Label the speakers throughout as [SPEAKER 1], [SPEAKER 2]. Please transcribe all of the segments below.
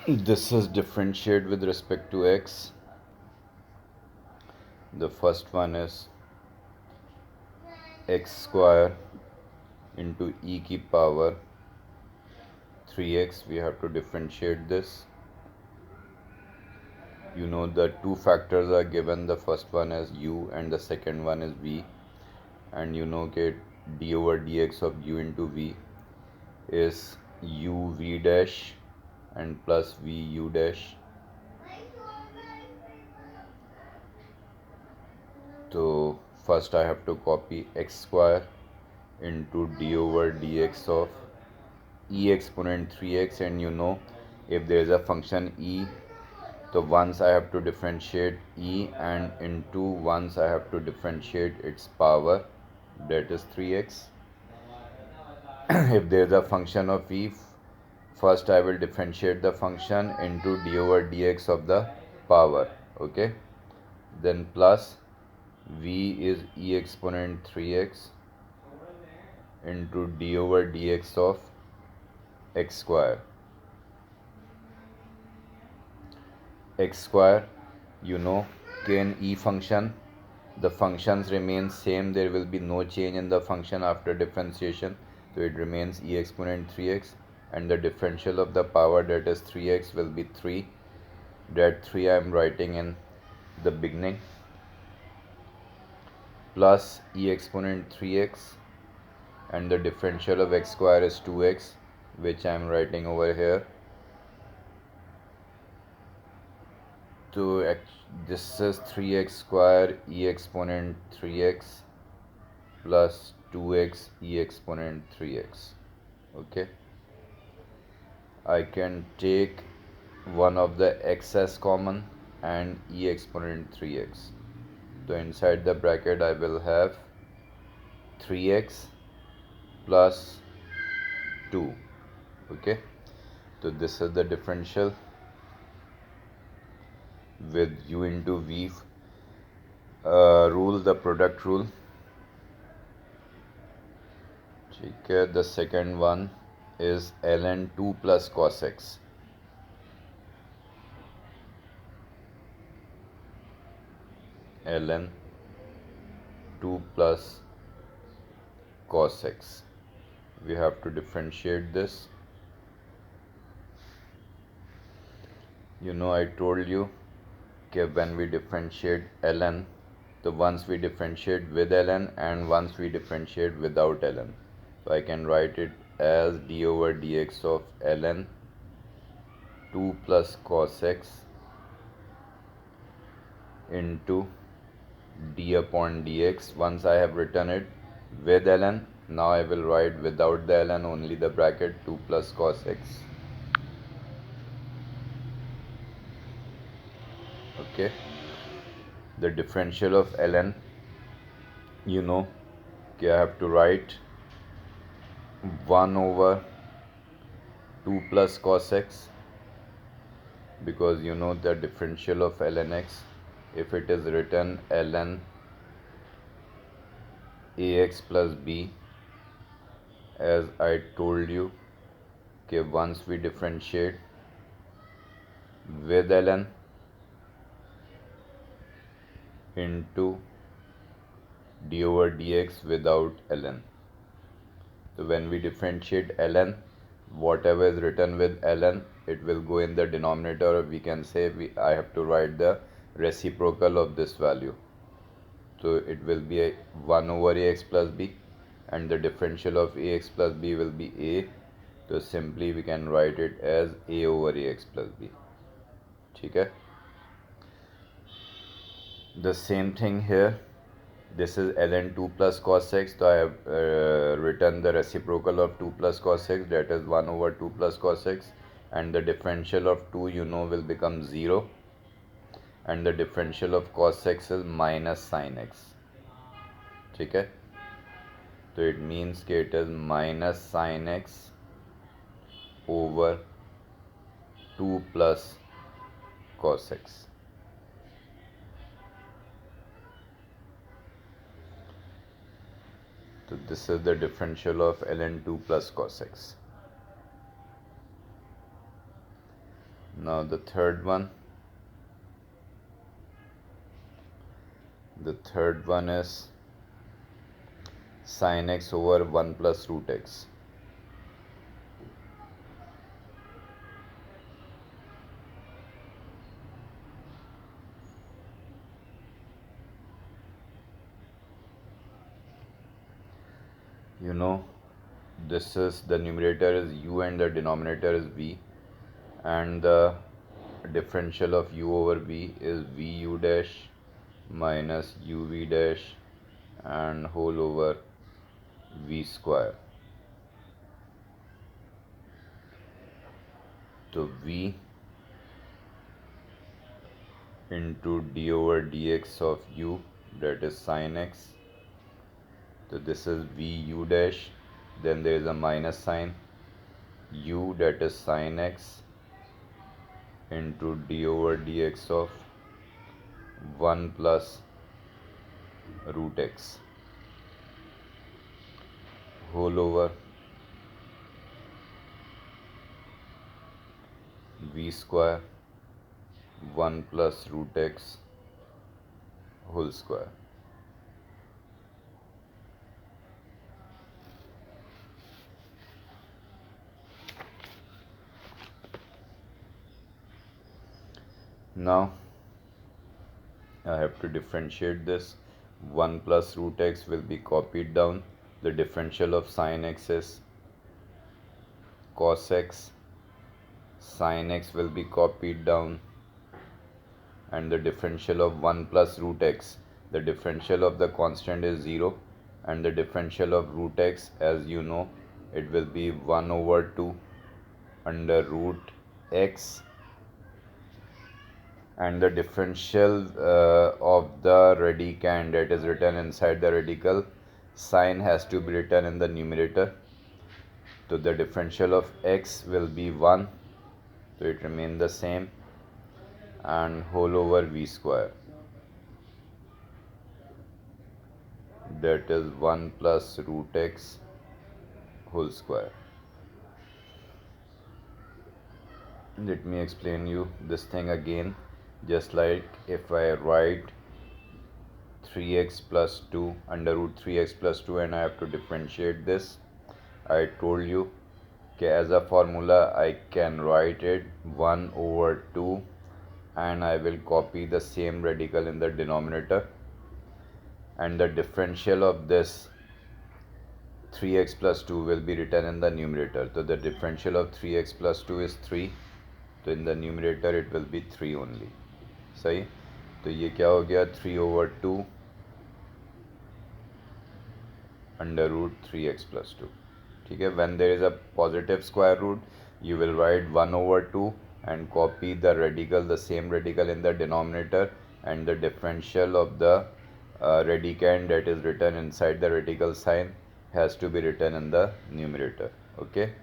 [SPEAKER 1] This is differentiate with respect to x. The first one is x square into e की power 3x. We have to differentiate this. You know the two factors are given. The first one is u and the second one is v. And you know that d over dx of u into v is u v dash and plus v u dash. So first I have to copy x square into d over dx of e exponent 3x, and you know if there is a function e, so once I have to differentiate e, and into once I have to differentiate its power, that is 3x. If there is a function of e, first I will differentiate the function into d over dx of the power, okay, then plus v is e exponent 3x into d over dx of x square. X square, you know, in e function, the functions remain same. There will be no change in the function after differentiation, so it remains e exponent 3x, and the differential of the power, that is 3x, will be 3. That 3 I am writing in the beginning, plus e exponent 3x, and the differential of x square is 2x, which I am writing over here. So this is 3x square e exponent 3x plus 2x e exponent 3x. Okay, I can take one of the x as common and e exponent 3x. So inside the bracket I will have 3x plus 2. Okay, so this is the differential with u into v rule, the product rule. Okay, the second one is ln 2 plus cos x. Ln 2 plus cos x. We have to differentiate this. You know, I told you that when we differentiate ln, so once we differentiate with ln and once we differentiate without ln, so I can write it as d over dx of ln 2 plus cos x into d upon dx. Once I have written it with ln, now I will write without the ln only the bracket 2 plus cos x. Okay, the differential of ln, you know, okay, I have to write 1 over 2 plus cos x, because you know the differential of ln x, if it is written ln ax plus b, as I told you, okay, once we differentiate with ln into d over dx without ln. So when we differentiate ln, whatever is written with ln, it will go in the denominator, or we can say I have to write the reciprocal of this value. So it will be 1 over ax plus b, and the differential of ax plus b will be a. So simply we can write it as a over ax plus b. Okay? The same thing here. This is ln 2 plus cos x, so I have written the reciprocal of 2 plus cos x, that is 1 over 2 plus cos x, and the differential of 2, you know, will become 0, and the differential of cos x is minus sin x. Okay, so it means that it is minus sin x over 2 plus cos x. So this is the differential of ln 2 plus cos x. Now the third one is sin x over 1 plus root x. You know, this is the numerator is u and the denominator is v, and the differential of u over v is vu dash minus uv dash and whole over v square. So v into d over dx of u, that is sin x. So this is vu dash, then there is a minus sign, u, that is sin x, into d over dx of 1 plus root x whole over v square 1 plus root x whole square. Now I have to differentiate this. 1 plus root x will be copied down. The differential of sin x is cos x. Sin x will be copied down, and the differential of 1 plus root x, the differential of the constant is 0, and the differential of root x, as you know, it will be 1 over 2 under root x, and the differential of the radicand, that is written inside the radical, sign has to be written in the numerator. So the differential of x will be 1, so it remains the same, and whole over v square, that is 1 plus root x whole square. Let me explain you this thing again. Just like if I write 3x plus 2 under root 3x plus 2 and I have to differentiate this, I told you that as a formula I can write it 1 over 2 and I will copy the same radical in the denominator, and the differential of this 3x plus 2 will be written in the numerator. So the differential of 3x plus 2 is 3, so in the numerator it will be 3 only. सही, तो ये क्या हो गया 3 over 2 under root 3x plus 2. ठीक है, when there is a positive square root you will write 1 over 2 and copy the radical, the same radical in the denominator, and the differential of the radicand that is written inside the radical sign has to be written in the numerator. Okay,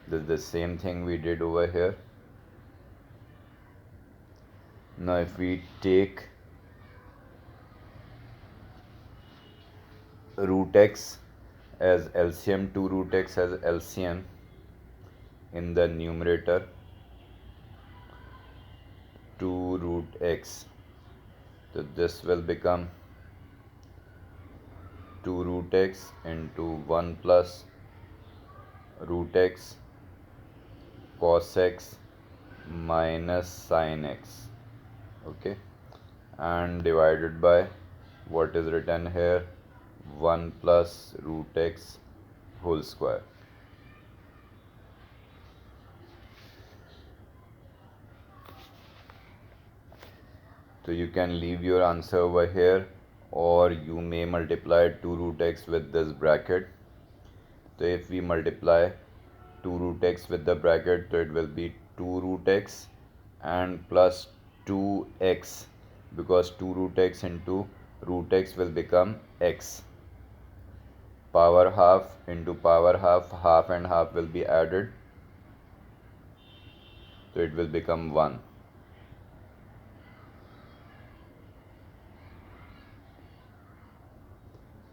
[SPEAKER 1] this is the same thing we did over here. Now if we take root x as LCM, 2 root x as LCM in the numerator, 2 root x, so this will become 2 root x into 1 plus root x cos x minus sin x. Okay, and divided by what is written here, 1 plus root x whole square. So you can leave your answer over here, or you may multiply 2 root x with this bracket. So if we multiply 2 root x with the bracket, so it will be 2 root x and plus 2x, because 2 root x into root x will become x. Power half into power half, half and half will be added, so it will become 1.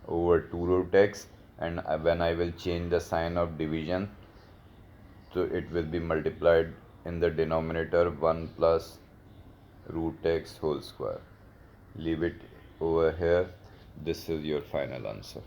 [SPEAKER 1] Over 2 root x, and when I will change the sign of division, so it will be multiplied in the denominator 1 plus root x whole square. Leave it over here. This is your final answer.